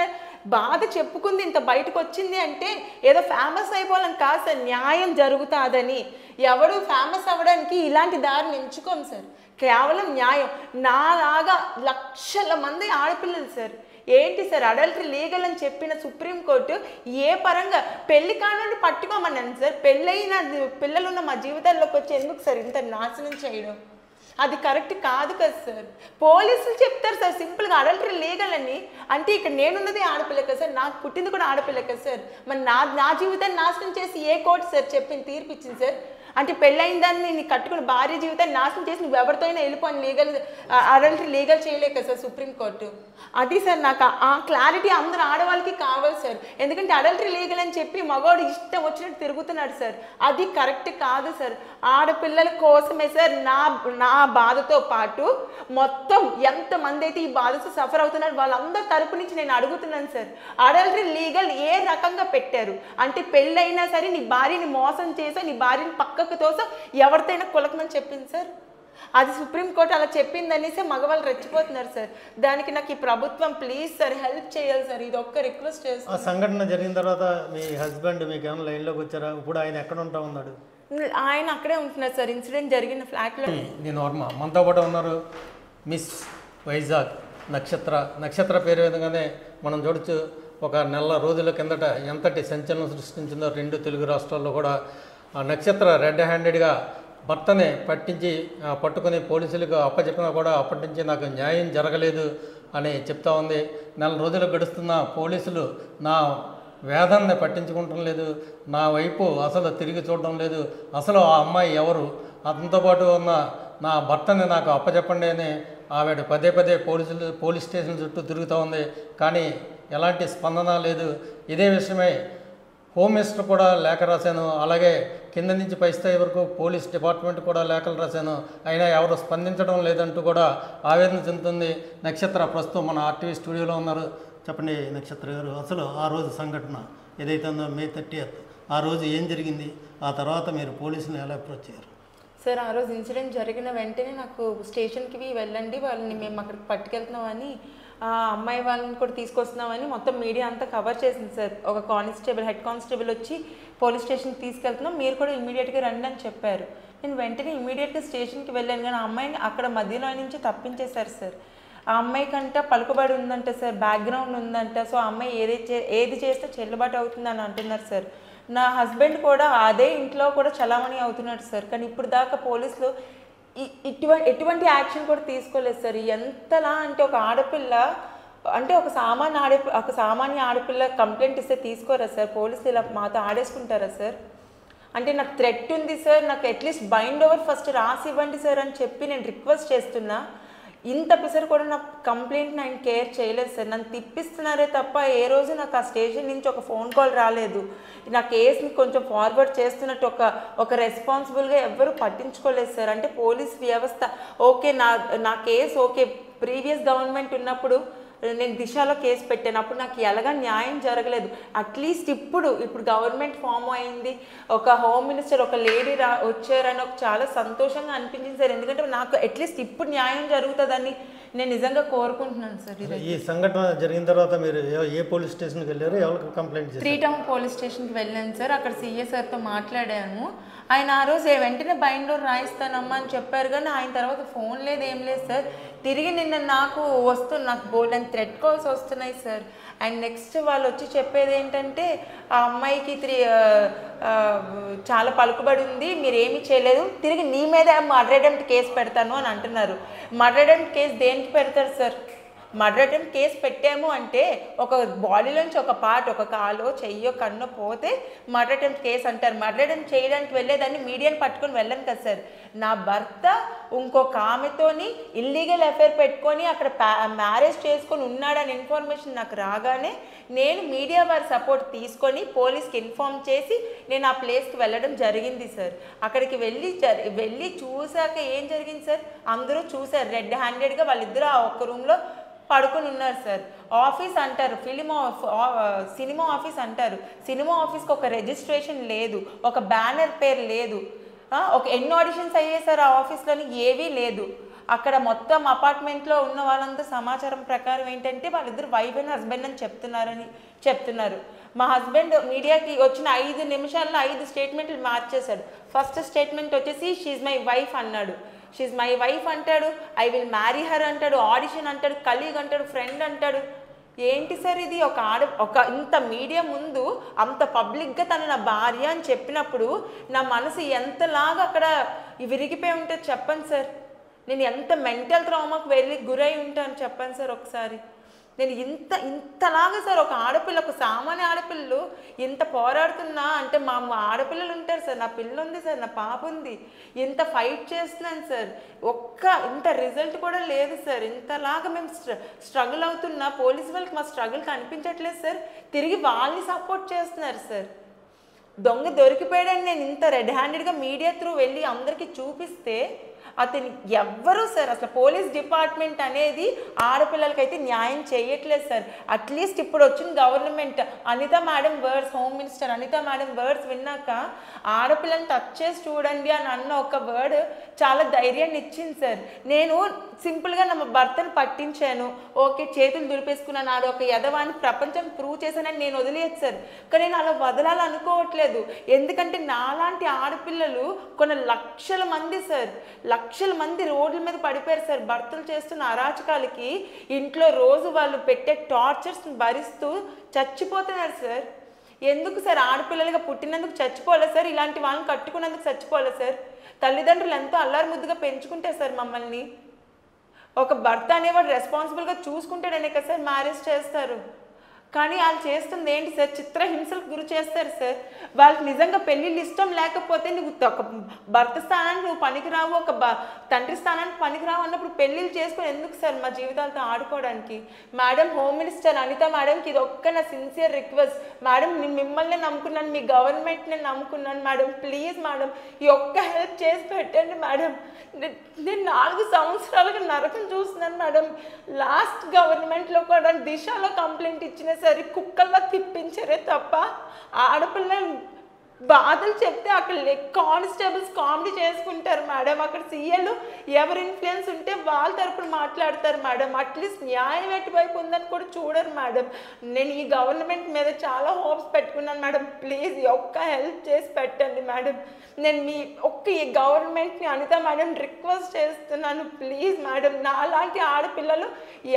బాధ చెప్పుకుంది ఇంత బయటకు వచ్చింది అంటే ఏదో ఫేమస్ అయిపోవాలని కాదు సార్. న్యాయం జరుగుతుందని ఎవడు ఫేమస్ అవ్వడానికి ఇలాంటి దారిని ఎంచుకోం సార్. కేవలం న్యాయం. నాలాగా లక్షల మంది ఆడపిల్లలు సార్. ఏంటి సార్ అడల్టరీ లీగల్ అని చెప్పిన సుప్రీంకోర్టు ఏ పరంగా పెళ్లి కానుండి పట్టుకోమన్నాను సార్. పెళ్ళైన పిల్లలున్న మా జీవితాల్లోకి వచ్చి ఎందుకు సార్ ఇంత నాశనం చేయడం? అది కరెక్ట్ కాదు కదా సార్. పోలీసులు చెప్తారు సార్ సింపుల్గా అడల్టరీ లీగల్ అని. అంటే ఇక్కడ నేనున్నది ఆడపిల్ల కదా సార్, నాకు పుట్టింది కూడా ఆడపిల్ల కదా సార్. మరి నా జీవితాన్ని నాశనం చేసి ఏ కోర్టు సార్ చెప్పింది, తీర్పు ఇచ్చింది సార్? అంటే పెళ్ళైన దాన్ని నీ కట్టుకుని భార్య జీవితాన్ని నాశనం చేసి నువ్వు ఎవరితో అయినా వెళ్ళిపోయి అడల్టరీ లీగల్ చేయలేక సార్ సుప్రీంకోర్టు. అది సార్ నాకు ఆ క్లారిటీ అందరూ ఆడవాళ్ళకి కావాలి సార్. ఎందుకంటే అడల్టరీ లీగల్ అని చెప్పి మగవాడు ఇష్టం వచ్చినట్టు తిరుగుతున్నాడు సార్. అది కరెక్ట్ కాదు సార్. ఆడపిల్లల కోసమే సార్ నా బాధతో పాటు మొత్తం ఎంతమంది అయితే ఈ బాధతో సఫర్ అవుతున్నారు వాళ్ళందరి తరపు నుంచి నేను అడుగుతున్నాను సార్. అడల్టరీ లీగల్ ఏ రకంగా పెట్టారు అంటే పెళ్ళైనా సరే నీ భార్యని మోసం చేసో నీ భార్యని పక్కకు తోసో ఎవరితోనైనా కులకమని చెప్పింది సార్. అది సుప్రీంకోర్టు అలా చెప్పిందనేసి మగవాళ్ళు రెచ్చిపోతున్నారు సార్. దానికి నాకు ఈ ప్రభుత్వం ప్లీజ్ సార్ హెల్ప్ చేయాలి సార్. ఇది ఒక్క రిక్వెస్ట్ చేస్తాను. ఆ సంఘటన జరిగిన తర్వాత మీ హస్బెండ్ మీకు ఏమైనా లైన్లోకి వచ్చారా? ఇప్పుడు ఆయన ఎక్కడ ఉంటా ఉన్నాడు? ఆయన అక్కడే ఉంటున్నారు సార్. ఇన్సిడెంట్ జరిగిన ఫ్లాట్లో. నేను వర్మ మనతో పాటు ఉన్నారు మిస్ వైజాగ్ నక్షత్ర పేరు విధంగానే మనం చూడొచ్చు. ఒక నెల రోజుల కిందట ఎంతటి సంచలనం సృష్టించిందో 2 తెలుగు రాష్ట్రాల్లో కూడా. ఆ నక్షత్ర రెడ్ హ్యాండెడ్గా భర్తని పట్టుకుని పోలీసులకు అప్పచెప్పినా కూడా అప్పటి నుంచి నాకు న్యాయం జరగలేదు అని చెప్తా ఉంది. నెల రోజులు గడుస్తున్న పోలీసులు నా వేదనని పట్టించుకుంటం లేదు, నా వైపు అసలు తిరిగి చూడడం లేదు. అసలు ఆ అమ్మాయి ఎవరు, అతనితో పాటు ఉన్న నా భర్తని నాకు అప్పచెప్పండి అని ఆవిడ పదే పోలీస్ స్టేషన్ చుట్టూ తిరుగుతూ ఉంది. కానీ ఎలాంటి స్పందన లేదు. ఇదే విషయమై హోమ్ మినిస్టర్ కూడా లేఖ రాశాను, అలాగే కింద నుంచి పై స్థాయి వరకు పోలీస్ డిపార్ట్మెంట్ కూడా లేఖలు రాశాను. అయినా ఎవరు స్పందించడం లేదంటూ కూడా ఆవేదన చెందుతుంది నక్షత్ర. ప్రస్తుతం మన ఆర్టీవీ స్టూడియోలో ఉన్నారు. చెప్పండి నక్షత్ర గారు, అసలు ఆ రోజు సంఘటన ఏదైతే ఉందో May 30th, ఆ రోజు ఏం జరిగింది? ఆ తర్వాత మీరు పోలీసులను ఎలా అప్రోచ్ చేయారు? సార్ ఆ రోజు ఇన్సిడెంట్ జరిగిన వెంటనే నాకు స్టేషన్కి వెళ్ళండి, వాళ్ళని మేము అక్కడికి పట్టుకెళ్తున్నామని, ఆ అమ్మాయి వాళ్ళని కూడా తీసుకొస్తున్నామని మొత్తం మీడియా అంతా కవర్ చేసింది సార్. ఒక హెడ్ కానిస్టేబుల్ వచ్చి పోలీస్ స్టేషన్కి తీసుకెళ్తున్నాం, మీరు కూడా ఇమీడియట్గా రండి అని చెప్పారు. నేను వెంటనే ఇమీడియట్గా స్టేషన్కి వెళ్ళాను. కానీ ఆ అమ్మాయిని అక్కడ మధ్యలో నుంచి తప్పించేశారు సార్. ఆ అమ్మాయి కంట పలుకుబడి ఉందంట సార్, బ్యాక్గ్రౌండ్ ఉందంట. సో ఆ అమ్మాయి ఏది చేస్తే చెల్లుబాటు అవుతుందని అంటున్నారు సార్. నా హస్బెండ్ కూడా అదే ఇంట్లో కూడా చలామణి అవుతున్నాడు సార్. కానీ ఇప్పుడు దాకా పోలీసులు ఎటువంటి యాక్షన్ కూడా తీసుకోలేదు సార్. ఎంతలా అంటే ఒక ఆడపిల్ల అంటే ఒక సామాన్య ఆడపిల్ల కంప్లైంట్ ఇస్తే తీసుకోరా సార్? పోలీసులు ఇలా మాతో ఆడేసుకుంటారా సార్? అంటే నాకు థ్రెట్ ఉంది సార్, నాకు అట్లీస్ట్ బైండ్ ఓవర్ ఫస్ట్ రాసి ఇవ్వండి సార్ అని చెప్పి నేను రిక్వెస్ట్ చేస్తున్నా. ఇంత పిసర్ కూడా నా కంప్లైంట్ ఆయన కేర్ చేయలేదు సార్. నన్ను తిప్పిస్తున్నారే తప్ప ఏ రోజు నాకు ఆ స్టేషన్ నుంచి ఒక ఫోన్ కాల్ రాలేదు. నా కేసుని కొంచెం ఫార్వర్డ్ చేస్తున్నట్టు ఒక రెస్పాన్సిబుల్గా ఎవ్వరూ పట్టించుకోలేదు సార్. అంటే పోలీస్ వ్యవస్థ ఓకే, నా కేసు ఓకే, ప్రీవియస్ గవర్నమెంట్ ఉన్నప్పుడు నేను దిశలో కేసు పెట్టాను, అప్పుడు నాకు ఎలాగా న్యాయం జరగలేదు. అట్లీస్ట్ ఇప్పుడు గవర్నమెంట్ ఫామ్ అయింది, ఒక హోమ్ మినిస్టర్ ఒక లేడీ వచ్చారని చాలా సంతోషంగా అనిపించింది సార్. ఎందుకంటే నాకు అట్లీస్ట్ ఇప్పుడు న్యాయం జరుగుతుందని నేను నిజంగా కోరుకుంటున్నాను సార్. ఈ సంఘటన జరిగిన తర్వాత మీరు ఏ పోలీస్ స్టేషన్కి వెళ్ళారు, ఎవరికి కంప్లైంట్ చేశారు? 3 టౌన్ పోలీస్ స్టేషన్కి వెళ్ళాను సార్. అక్కడ సీఏ సార్తో మాట్లాడాను. ఆయన ఆ రోజు వెంటనే బైండోర్ రాయిస్తానమ్మా అని చెప్పారు, కానీ ఆయన తర్వాత ఫోన్ లేదు, ఏం లేదు సార్. తిరిగి నిన్న నాకు బోల్డ్ అండ్ థ్రెడ్ కాల్స్ వస్తున్నాయి సార్. అండ్ నెక్స్ట్ వాళ్ళు వచ్చి చెప్పేది ఏంటంటే ఆ అమ్మాయికి చాలా పలుకుబడి ఉంది, మీరేమీ చేయలేదు, తిరిగి నీ మీద మర్డర్ అటెంప్ట్ కేసు పెడతాను అని అంటున్నారు. మర్డర్ అటెంప్ట్ కేసు దేనికి పెడతారు సార్? మర్డర్ అటెంప్ట్ కేసు పెట్టాము అంటే ఒక బాడీలోంచి ఒక పార్ట్, ఒక కాలో చెయ్యో కన్నో పోతే మర్డర్ అటెంప్ట్ కేసు అంటారు. మర్డర్ అటెంప్ట్ చేయడానికి వెళ్ళేదాన్ని మీడియాని పట్టుకొని వెళ్ళను కదా సార్. నా భర్త ఇంకొక ఆమెతోని ఇల్లీగల్ అఫైర్ పెట్టుకొని అక్కడ మ్యారేజ్ చేసుకొని ఉన్నాడని ఇన్ఫర్మేషన్ నాకు రాగానే నేను మీడియా వారి సపోర్ట్ తీసుకొని పోలీస్కి ఇన్ఫార్మ్ చేసి నేను ఆ ప్లేస్కి వెళ్ళడం జరిగింది సార్. అక్కడికి వెళ్ళి చూశాక ఏం జరిగింది సార్, అందరూ చూశారు రెడ్ హ్యాండెడ్గా వాళ్ళిద్దరూ ఆ ఒక్క రూమ్లో పడుకొని ఉన్నారు సార్. ఆఫీస్ అంటారు, సినిమా ఆఫీస్ అంటారు. సినిమా ఆఫీస్కి ఒక రిజిస్ట్రేషన్ లేదు, ఒక బ్యానర్ పేరు లేదు, ఒక ఎన్ని ఆడిషన్స్ అయ్యాయి సార్ ఆ ఆఫీస్లోని, ఏవీ లేదు. అక్కడ మొత్తం అపార్ట్మెంట్లో ఉన్న వాళ్ళంతా సమాచారం ప్రకారం ఏంటంటే వాళ్ళిద్దరు వైఫ్ అండ్ హస్బెండ్ అని చెప్తున్నారు. మా హస్బెండ్ మీడియాకి వచ్చిన 5 నిమిషాల్లో 5 స్టేట్మెంట్లు మార్చేశాడు. ఫస్ట్ స్టేట్మెంట్ వచ్చేసి షీజ్ మై వైఫ్ అన్నాడు, షీజ్ మై వైఫ్ అంటాడు, ఐ విల్ మ్యారీ హర్ అంటాడు, ఆడిషన్ అంటాడు, కలీగ్ అంటాడు, ఫ్రెండ్ అంటాడు. ఏంటి సార్ ఇది? ఒక ఇంత మీడియా ముందు అంత పబ్లిక్గా తను నా భార్య అని చెప్పినప్పుడు నా మనసు ఎంతలాగా అక్కడ విరిగిపోయి ఉంటుంది చెప్పండి సార్. నేను ఎంత మెంటల్ ట్రామాకు గురై ఉంటాను చెప్పండి సార్ ఒకసారి. నేను ఇంతలాగా సార్ ఒక ఆడపిల్ల, ఒక సామాన్య ఆడపిల్లలు ఇంత పోరాడుతున్నా అంటే మా ఆడపిల్లలు ఉంటారు సార్, నా పిల్ల ఉంది సార్, నా పాప ఉంది, ఇంత ఫైట్ చేస్తున్నాను సార్, ఇంత రిజల్ట్ కూడా లేదు సార్. ఇంతలాగా మేము స్ట్రగుల్ అవుతున్నా పోలీసు వాళ్ళకి మా స్ట్రగుల్ కనిపించట్లేదు సార్. తిరిగి వాళ్ళని సపోర్ట్ చేస్తున్నారు సార్. దొంగ దొరికిపోయాడని నేను ఇంత రెడ్ హ్యాండెడ్గా మీడియా త్రూ వెళ్ళి అందరికీ చూపిస్తే అతను ఎవ్వరూ సార్, అసలు పోలీస్ డిపార్ట్మెంట్ అనేది ఆడపిల్లలకైతే న్యాయం చేయట్లేదు సార్. అట్లీస్ట్ ఇప్పుడు వచ్చిన government Anitha madam words, home minister Anitha madam words విన్నాక ఆడపిల్లని టచ్ చేసి చూడండి అని అన్న ఒక వర్డ్ చాలా ధైర్యాన్ని ఇచ్చింది సార్. నేను సింపుల్గా నా భర్తను పట్టించాను, ఓకే చేతులు దులిపేసుకున్నాను, ఆడు ఒక యదవాన్ని ప్రపంచం ప్రూవ్ చేశానని నేను వదిలేదు సార్. కానీ నేను అలా వదలాలనుకోవట్లేదు. ఎందుకంటే నాలాంటి ఆడపిల్లలు కొన్ని లక్షల మంది సార్, లక్షల మంది రోడ్ల మీద పడిపోయారు సార్. భర్తలు చేస్తున్న అరాచకాలకి ఇంట్లో రోజు వాళ్ళు పెట్టే టార్చర్స్ని భరిస్తూ చచ్చిపోతున్నారు సార్. ఎందుకు సార్? ఆడపిల్లలుగా పుట్టినందుకు చచ్చిపోవాలి సార్, ఇలాంటి వాళ్ళని కట్టుకున్నందుకు చచ్చిపోవాలి సార్. తల్లిదండ్రులు ఎంతో అల్లారు ముద్దుగా పెంచుకుంటారు సార్ మమ్మల్ని. ఒక భర్త అనేవాడు రెస్పాన్సిబుల్గా చూసుకుంటాడనే కదా సార్ మ్యారేజ్ చేస్తారు. కానీ వాళ్ళు చేస్తుంది ఏంటి సార్? చిత్రహింసలకు గురి చేస్తారు సార్. వాళ్ళకి నిజంగా పెళ్ళిళ్ళు ఇష్టం లేకపోతే నువ్వు ఒక భర్త స్థానానికి నువ్వు పనికిరావు, ఒక తండ్రి స్థానానికి పనికిరావు అన్నప్పుడు పెళ్ళిళ్ళు చేసుకొని ఎందుకు సార్ మా జీవితాలతో ఆడుకోవడానికి? మేడం హోమ్ మినిస్టర్ అనితా మేడంకి ఇది ఒక్క నా సిన్సియర్ రిక్వెస్ట్. మేడం నేను మిమ్మల్ని నమ్ముకున్నాను, మీ గవర్నమెంట్ని నమ్ముకున్నాను మేడం, ప్లీజ్ మేడం ఈ ఒక్క హెల్ప్ చేసి పెట్టండి మేడం. నేను 4 సంవత్సరాలుగా నరకం చూస్తున్నాను మేడం. లాస్ట్ గవర్నమెంట్లో కూడా దిశలో కంప్లైంట్ ఇచ్చిన సరే కుక్కల్లా తిప్పించారే తప్ప ఆడపిల్లలు బాధలు చెప్తే అక్కడ కానిస్టేబుల్స్ కామెడీ చేసుకుంటారు మేడం. అక్కడ సీఏలు ఎవరు ఇన్ఫ్లుయెన్స్ ఉంటే వాళ్ళ తరపున మాట్లాడతారు మేడం. అట్లీస్ట్ న్యాయం ఎటువైపు ఉందని కూడా చూడరు మేడం. నేను ఈ గవర్నమెంట్ మీద చాలా హోప్స్ పెట్టుకున్నాను మేడం. ప్లీజ్ ఒక్క హెల్ప్ చేసి పెట్టండి మేడం. నేను మీ ఈ గవర్నమెంట్ని అనితా మేడం రిక్వెస్ట్ చేస్తున్నాను, ప్లీజ్ మేడం. నాలాంటి ఆడపిల్లలు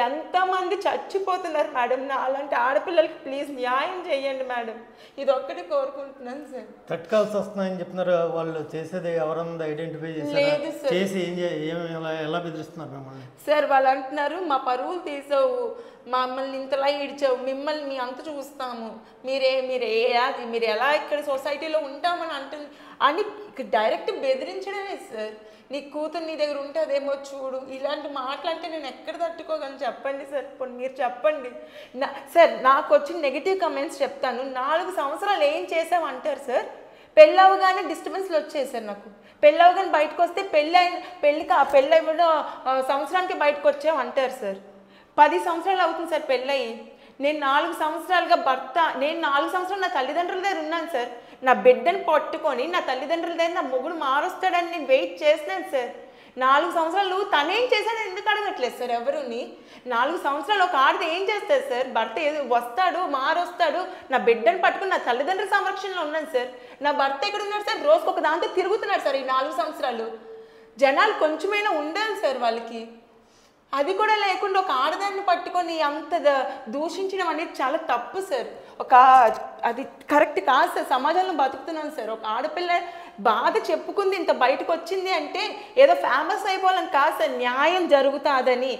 ఎంతమంది చచ్చిపోతున్నారు మేడం. నాలాంటి ఆడపిల్లలకి ప్లీజ్ న్యాయం చేయండి మేడం. ఇది ఒక్కటి కోరుకుంటున్నాను సార్. తట్కాల్సి వస్తున్నాయని చెప్తున్నారు. వాళ్ళు చేసేది ఎవరన్నా ఐడెంటిఫై చేశారు, చేసి ఎలా బెదిరిస్తున్నారు మిమ్మల్ని? సార్ వాళ్ళు అంటున్నారు మా పరువులు తీసావు, మమ్మల్ని ఇంతలా ఇడిచావు, మిమ్మల్ని మీ అంత చూస్తాము, మీరు ఎలా ఇక్కడ సొసైటీలో ఉంటామని అని డైరెక్ట్ బెదిరించడమే సార్. నీ కూతురు నీ దగ్గర ఉంటే అదేమో చూడు, ఇలాంటి మాటలు అంటే నేను ఎక్కడ తట్టుకోగలను చెప్పండి సార్. పోనీ మీరు చెప్పండి. సార్ నాకు వచ్చిన నెగిటివ్ కమెంట్స్ చెప్తాను. 4 సంవత్సరాలు ఏం చేసామంటారు సార్. పెళ్ళవగానే డిస్టర్బెన్స్లు వచ్చాయి సార్. నాకు పెళ్ళవగానే బయటకు వస్తే పెళ్ళి సంవత్సరానికి బయటకు వచ్చామంటారు సార్. 10 సంవత్సరాలు అవుతుంది సార్ పెళ్ళయి. నేను 4 సంవత్సరాలుగా నేను 4 సంవత్సరాలు నా తల్లిదండ్రుల దగ్గర ఉన్నాను సార్. నా బిడ్డను పట్టుకొని నా తల్లిదండ్రుల దగ్గర నా మొగుడు మారుస్తాడని నేను వెయిట్ చేస్తున్నాను సార్. 4 సంవత్సరాలు తనేం చేశాడని ఎందుకు అడగట్లేదు సార్ ఎవరుని. 4 సంవత్సరాలు ఒక ఆడది ఏం చేస్తారు సార్. భర్త వస్తాడు, మారొస్తాడు, నా బిడ్డను పట్టుకుని నా తల్లిదండ్రుల సంరక్షణలో ఉన్నాను సార్. నా భర్త ఎక్కడ ఉన్నాడు సార్. రోజుకు ఒక దాంతో తిరుగుతున్నాడు సార్. ఈ 4 సంవత్సరాలు జనాలు కొంచెమైనా ఉండాలి సార్ వాళ్ళకి. అది కూడా లేకుండా ఒక ఆడదాన్ని పట్టుకొని అంత దూషించడం అనేది చాలా తప్పు సార్. అది కరెక్ట్ కాదు సార్. సమాజంలో బతుకుతున్నాను సార్. ఒక ఆడపిల్ల బాధ చెప్పుకుంది ఇంత బయటకు వచ్చింది అంటే ఏదో ఫేమస్ అయిపోవాలని కాదు సార్. న్యాయం జరుగుతుందని.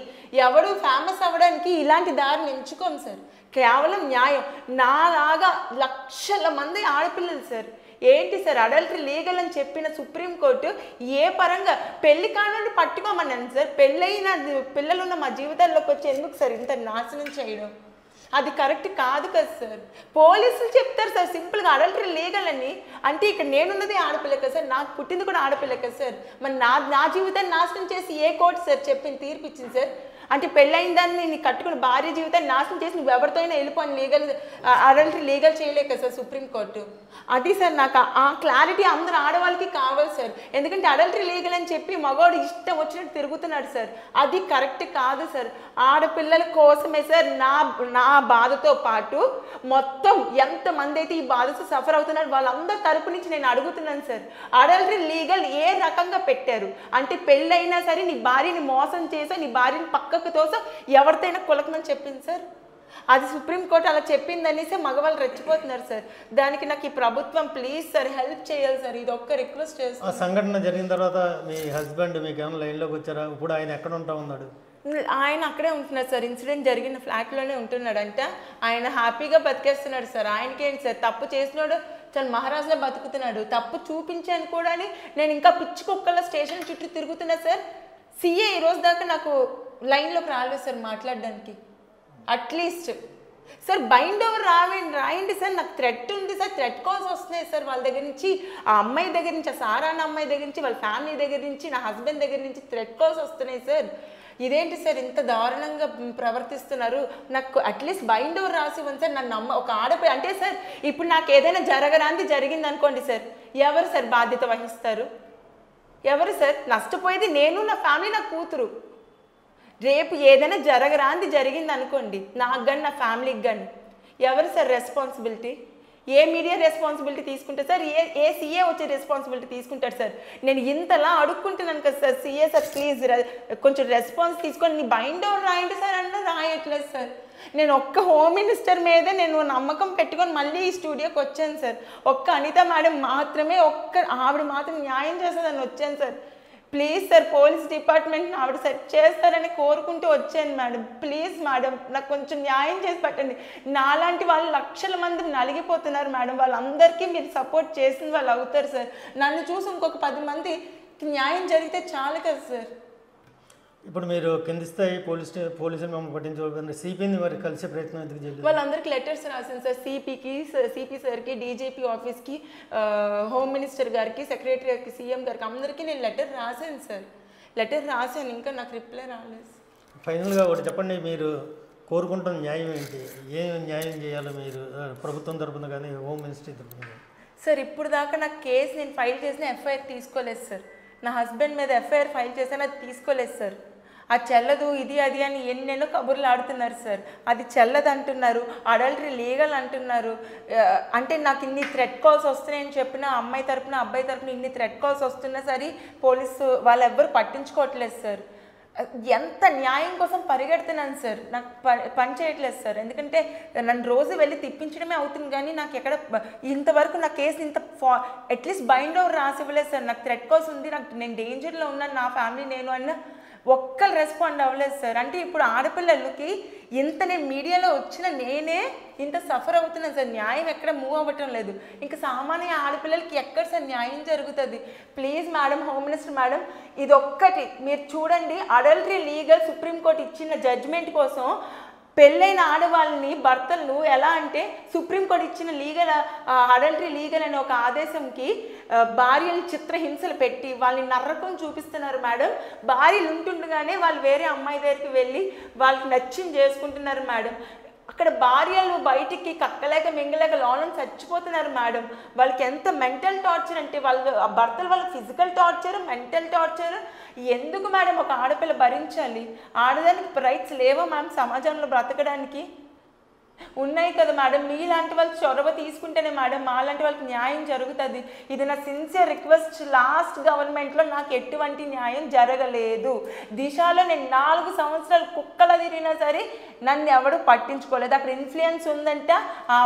ఎవడు ఫేమస్ అవ్వడానికి ఇలాంటి దారిని ఎంచుకోము సార్. కేవలం న్యాయం. నాలాగా లక్షల మంది ఆడపిల్లలు సార్. ఏంటి సార్ అడల్టరీ లీగల్ అని చెప్పిన సుప్రీంకోర్టు ఏ పరంగా పెళ్లి కానుండి పట్టుకోమన్నాను సార్. పెళ్ళైన పిల్లలున్న మా జీవితాల్లోకి వచ్చి ఎందుకు సార్ ఇంత నాశనం చేయడం? అది కరెక్ట్ కాదు కదా సార్. పోలీసులు చెప్తారు సార్ సింపుల్గా అడల్టరీ లీగల్ అని. అంటే ఇక్కడ నేనున్నది ఆడపిల్ల కదా సార్. నాకు పుట్టింది కూడా ఆడపిల్ల కదా సార్. మరి నా జీవితాన్ని నాశనం చేసి ఏ కోర్టు సార్ చెప్పింది, తీర్పు ఇచ్చింది సార్? అంటే పెళ్ళైన దాన్ని నీ కట్టుకుని భార్య జీవితాన్ని నాశనం చేసి నువ్వు ఎవరితో అయినా వెళ్ళిపోయి అడల్టరీ లీగల్ చేయలేక కదా సార్ సుప్రీంకోర్టు. అది సార్ నాకు ఆ క్లారిటీ అందరు ఆడవాళ్ళకి కావాలి సార్. ఎందుకంటే అడల్టరీ లీగల్ అని చెప్పి మగవాడు ఇష్టం వచ్చినట్టు తిరుగుతున్నాడు సార్. అది కరెక్ట్ కాదు సార్. ఆడపిల్లల కోసమే సార్ నా బాధతో పాటు మొత్తం ఎంతమంది అయితే ఈ బాధతో సఫర్ అవుతున్నారు వాళ్ళందరి తరపు నుంచి నేను అడుగుతున్నాను సార్. అడల్టరీ లీగల్ ఏ రకంగా పెట్టారు అంటే పెళ్ళైనా సరే నీ భార్యని మోసం చేసో నీ భార్యని పక్కకు తోసో ఎవరితోనైనా కులకమని చెప్పింది సార్. అది సుప్రీంకోర్టు అలా చెప్పిందనేసి మగవాళ్ళు రెచ్చిపోతున్నారు సార్. దానికి నాకు ఈ ప్రభుత్వం ప్లీజ్ సార్ హెల్ప్ చేయాలి సార్. ఇది ఒక్క రిక్వెస్ట్ చేస్తాను. ఆ సంఘటన జరిగిన తర్వాత మీ హస్బెండ్ మీకు ఏమైనా లైన్లోకి వచ్చారా? ఇప్పుడు ఆయన ఎక్కడ ఉంటా ఉన్నాడు? ఆయన అక్కడే ఉంటున్నారు సార్. ఇన్సిడెంట్ జరిగిన ఫ్లాట్లోనే ఉంటున్నాడంట. ఆయన హ్యాపీగా బతికేస్తున్నాడు సార్. ఆయనకేంటి సార్, తప్పు చేసినాడు చాలా మహారాజులో బతుకుతున్నాడు. తప్పు చూపించాను కూడా నేను ఇంకా పిచ్చి కుక్కల స్టేషన్ చుట్టూ తిరుగుతున్నా సార్. సీఏ ఈరోజు దాకా నాకు లైన్లోకి రాలేదు సార్ మాట్లాడడానికి. అట్లీస్ట్ సార్ బైండ్ ఓవర్ రాయండి సార్. నాకు థ్రెట్ ఉంది సార్. థ్రెట్ కాల్స్ వస్తున్నాయి సార్ వాళ్ళ దగ్గర నుంచి, ఆ అమ్మాయి దగ్గర నుంచి, ఆ సారాన్న అమ్మాయి దగ్గర నుంచి, వాళ్ళ ఫ్యామిలీ దగ్గర నుంచి, నా హస్బెండ్ దగ్గర నుంచి థ్రెట్ కాల్స్ వస్తున్నాయి సార్. ఇదేంటి సార్ ఇంత దారుణంగా ప్రవర్తిస్తున్నారు? నాకు అట్లీస్ట్ బైండ్ ఓవర్ రాసి ఇవ్వండి సార్. నన్ను ఒక ఆడపిల్ల అంటే సార్ ఇప్పుడు నాకు ఏదైనా జరగరాంది జరిగింది అనుకోండి సార్, ఎవరు సార్ బాధ్యత వహిస్తారు? ఎవరు సార్? నష్టపోయేది నేను, నా ఫ్యామిలీ, నా కూతురు. రేపు ఏదైనా జరగరాంది జరిగింది అనుకోండి నాకు కానీ నా ఫ్యామిలీకి కానీ ఎవరు సార్ రెస్పాన్సిబిలిటీ? ఏ మీడియా రెస్పాన్సిబిలిటీ తీసుకుంటారు సార్? ఏ సీఏ వచ్చే రెస్పాన్సిబిలిటీ తీసుకుంటారు సార్? నేను ఇంతలా అడుక్కుంటున్నాను కదా సార్. సీఏ సార్ ప్లీజ్ కొంచెం రెస్పాన్స్ తీసుకొని నీ బైండ్ ఓవర్ రాయండి సార్ అంటే రాయట్లేదు సార్. నేను ఒక్క హోమ్ మినిస్టర్ మీదే నేను నమ్మకం పెట్టుకొని మళ్ళీ ఈ స్టూడియోకి వచ్చాను సార్. ఒక్క అనిత మేడం మాత్రమే, ఆవిడ మాత్రం న్యాయం చేస్తుందని వచ్చాను సార్. ప్లీజ్ సార్ పోలీస్ డిపార్ట్మెంట్ని ఆవిడ సెట్ చేస్తారని కోరుకుంటూ వచ్చాను మేడం. ప్లీజ్ మేడం నాకు కొంచెం న్యాయం చేసి పెట్టండి. నాలాంటి వాళ్ళు లక్షల మంది నలిగిపోతున్నారు మేడం. వాళ్ళందరికీ మీరు సపోర్ట్ చేసిన వాళ్ళు అవుతారు సార్. నన్ను చూసి ఇంకొక 10 మందికి న్యాయం జరిగితే చాలు కదా సార్. ఇప్పుడు మీరు కింది స్థాయి పోలీసులు మమ్మల్ని పట్టించుకోవాలి, సిపిని మరి కలిసే ప్రయత్నం ఎందుకు చేయలేదు? వాళ్ళందరికీ లెటర్స్ రాశాను సార్. సిపి సార్కి, డీజీపీ ఆఫీస్కి, హోమ్ మినిస్టర్ గారికి, సెక్రటరీ గారికి, సీఎం గారికి అందరికీ నేను లెటర్ రాశాను సార్. లెటర్ రాశాను, ఇంకా నాకు రిప్లై రాలేదు. ఫైనల్గా ఒకటి చెప్పండి, మీరు కోరుకుంటున్న న్యాయం ఏంటి? ఏం న్యాయం చేయాలో మీరు ప్రభుత్వం తరపున కానీ హోమ్ మినిస్ట్రీ తరపున కానీ? సార్ ఇప్పుడు దాకా నాకు కేసు నేను ఫైల్ చేసిన ఎఫ్ఐఆర్ తీసుకోలేదు సార్. నా హస్బెండ్ మీద ఎఫ్ఐఆర్ ఫైల్ చేశాను, అది తీసుకోలేదు సార్. అది చెల్లదు ఇది అది అని ఎన్నెన్నో కబుర్లు ఆడుతున్నారు సార్. అది చెల్లదు అంటున్నారు, అడల్టరీ లీగల్ అంటున్నారు. అంటే నాకు ఇన్ని థ్రెట్ కాల్స్ వస్తున్నాయని చెప్పిన అమ్మాయి తరపున అబ్బాయి తరపున ఇన్ని థ్రెట్ కాల్స్ వస్తున్నా సరే పోలీసు వాళ్ళు ఎవ్వరు పట్టించుకోవట్లేదు సార్. ఎంత న్యాయం కోసం పరిగెడుతున్నాను సార్, నాకు పని చేయట్లేదు సార్. ఎందుకంటే నన్ను రోజు వెళ్ళి తిప్పించడమే అవుతుంది కానీ నాకు ఎక్కడ ఇంతవరకు నా కేసు అట్లీస్ట్ బైండ్ ఓవర్ రాసి ఇవ్వలేదు సార్. నాకు థ్రెట్ కాల్స్ ఉంది, నేను డేంజర్లో ఉన్నాను, నా ఫ్యామిలీ నేను అన్న ఒక్కరు రెస్పాండ్ అవ్వలేదు సార్. అంటే ఇప్పుడు ఆడపిల్లలకి ఇంత నేను మీడియాలో వచ్చిన నేనే ఇంత సఫర్ అవుతున్నాను సార్. న్యాయం ఎక్కడ మూవ్ అవ్వటం లేదు. ఇంకా సామాన్య ఆడపిల్లలకి ఎక్కడ సార్ న్యాయం జరుగుతుంది? Please madam, home minister madam, ఇది ఒక్కటి మీరు చూడండి. అడల్టరీ లీగల్ సుప్రీంకోర్టు ఇచ్చిన జడ్జిమెంట్ కోసం పెళ్ళైన ఆడవాళ్ళని భర్తలను ఎలా అంటే సుప్రీంకోర్టు ఇచ్చిన లీగల్ అడల్టరీ లీగల్ అనే ఒక ఆదేశంకి భార్యలు చిత్రహింసలు పెట్టి వాళ్ళని నరకం చూపిస్తున్నారు మేడం. భార్యలు ఉంటుండగానే వాళ్ళు వేరే అమ్మాయి దగ్గరికి వెళ్ళి వాళ్ళకి నచ్చింది చేసుకుంటున్నారు మేడం. అక్కడ భార్యలు బయటికి కక్కలేక మింగలేక లోనం చచ్చిపోతున్నారు మేడం. వాళ్ళకి ఎంత మెంటల్ టార్చర్ అంటే వాళ్ళు భర్తలు వాళ్ళ ఫిజికల్ టార్చర్, మెంటల్ టార్చర్. ఎందుకు మేడం ఒక ఆడపిల్ల భరించాలి? ఆడదానికి రైట్స్ లేవా మ్యామ్ సమాజంలో బ్రతకడానికి? ఉన్నాయి కదా మేడం. మీలాంటి వాళ్ళు చొరవ తీసుకుంటేనే మేడం మాలాంటి వాళ్ళకి న్యాయం జరుగుతుంది. ఇది నా సిన్సియర్ రిక్వెస్ట్. లాస్ట్ గవర్నమెంట్లో నాకు ఎటువంటి న్యాయం జరగలేదు. దిశలో నేను 4 సంవత్సరాలు కుక్కల తిరిగినా సరే నన్ను ఎవడు పట్టించుకోలేదు. అక్కడ ఇన్ఫ్లుయెన్స్ ఉందంట,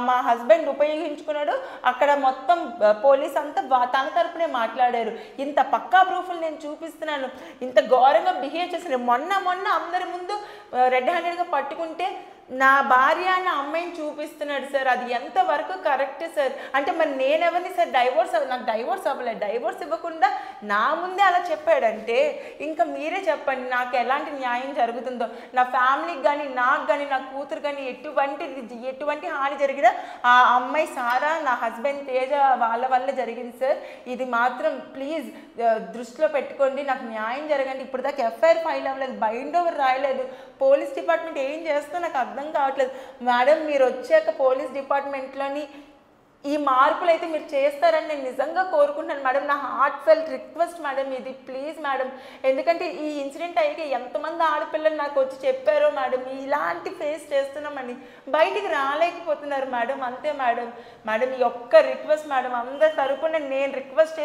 మా హస్బెండ్ ఉపయోగించుకున్నాడు. అక్కడ మొత్తం పోలీస్ అంతా తన తరపునే మాట్లాడారు. ఇంత పక్కా ప్రూఫ్లు నేను చూపిస్తున్నాను. ఇంత ఘోరంగా బిహేవ్ చేసిన మొన్న అందరి ముందు రెడ్ హ్యాండెడ్గా పట్టుకుంటే నా భార్య అన్న అమ్మాయిని చూపిస్తున్నాడు సార్. అది ఎంతవరకు కరెక్ట్ సార్? అంటే మరి నేనెవరిని సార్ నాకు డైవోర్స్ అవ్వలేదు. డైవోర్స్ ఇవ్వకుండా నా ముందే అలా చెప్పాడంటే ఇంకా మీరే చెప్పండి నాకు ఎలాంటి న్యాయం జరుగుతుందో. నా ఫ్యామిలీకి కానీ నాకు కానీ నా కూతురు కానీ ఎటువంటి హాని జరిగినా ఆ అమ్మాయి సారా, నా హస్బెండ్ తేజ వాళ్ళ వల్ల జరిగింది సార్. ఇది మాత్రం ప్లీజ్ దృష్టిలో పెట్టుకోండి. నాకు న్యాయం జరగండి. ఇప్పుడు దాకా ఎఫ్ఐఆర్ ఫైల్ అవ్వలేదు, బైండ్ ఓవర్ రాయలేదు. పోలీస్ డిపార్ట్మెంట్ ఏం చేస్తో నాకు అర్థం కావట్లేదు మేడం. మీరు వచ్చాక పోలీస్ డిపార్ట్మెంట్లోని ఈ మార్పులు అయితే మీరు చేస్తారని నేను నిజంగా కోరుకుంటున్నాను మేడం. నా హార్ట్ ఫెల్ట్ రిక్వెస్ట్ మేడం ఇది. ప్లీజ్ మేడం, ఎందుకంటే ఈ ఇన్సిడెంట్ అయ్యాక ఎంతమంది ఆడపిల్లలు నాకు వచ్చి చెప్పారో మేడం ఇలాంటి ఫేస్ చేస్తున్నామని. బయటికి రాలేకపోతున్నారు మేడం. అంతే మేడం. ఈ ఒక్క రిక్వెస్ట్ మేడం అందరి తరపున నేను రిక్వెస్ట్